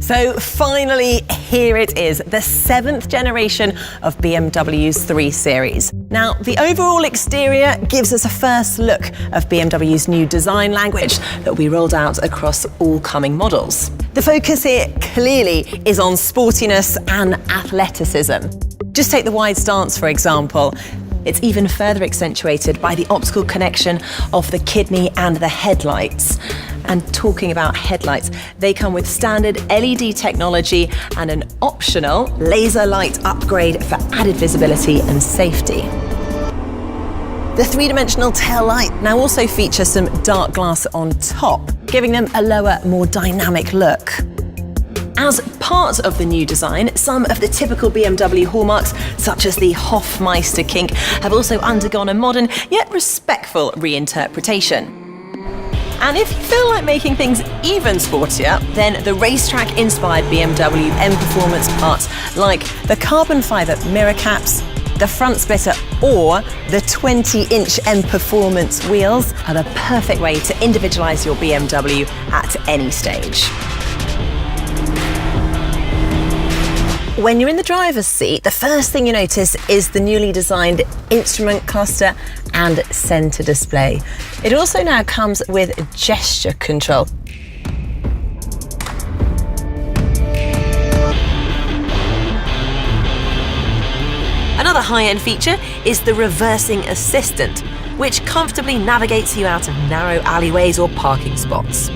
So finally, here it is, the 7th generation of BMW's 3 Series. Now, the overall exterior gives us a first look of BMW's new design language that will be rolled out across all coming models. The focus here clearly is on sportiness and athleticism. Just take the wide stance, for example. It's even further accentuated by the optical connection of the kidney and the headlights. And talking about headlights, they come with standard LED technology and an optional laser light upgrade for added visibility and safety. The 3-dimensional tail light now also features some dark glass on top, giving them a lower, more dynamic look. As part of the new design, some of the typical BMW hallmarks, such as the Hofmeister kink, have also undergone a modern yet respectful reinterpretation. And if you feel like making things even sportier, then the racetrack-inspired BMW M Performance parts like the carbon fibre mirror caps, the front splitter or the 20-inch M Performance wheels are the perfect way to individualise your BMW at any stage. When you're in the driver's seat, the first thing you notice is the newly designed instrument cluster and centre display. It also now comes with gesture control. Another high-end feature is the reversing assistant, which comfortably navigates you out of narrow alleyways or parking spots.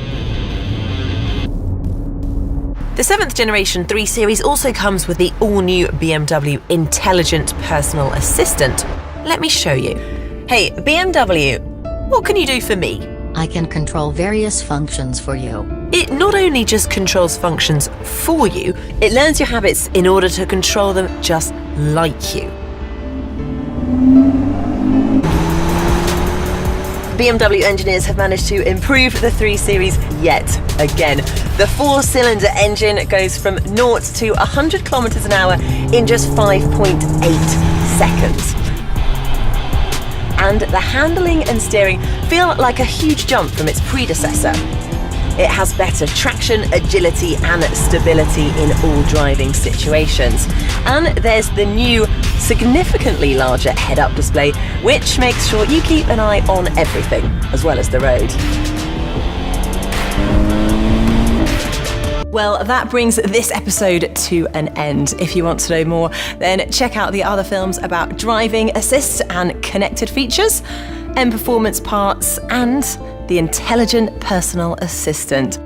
The 7th generation 3 Series also comes with the all-new BMW Intelligent Personal Assistant. Let me show you. Hey, BMW, what can you do for me? I can control various functions for you. It not only just controls functions for you, it learns your habits in order to control them just like you. BMW engineers have managed to improve the 3 Series yet again. The 4-cylinder engine goes from 0 to 100 kilometers an hour in just 5.8 seconds. And the handling and steering feel like a huge jump from its predecessor. It has better traction, agility and stability in all driving situations. And there's the new, significantly larger head-up display, which makes sure you keep an eye on everything, as well as the road. Well, that brings this episode to an end. If you want to know more, then check out the other films about driving assist and connected features, M Performance parts, and the Intelligent Personal Assistant.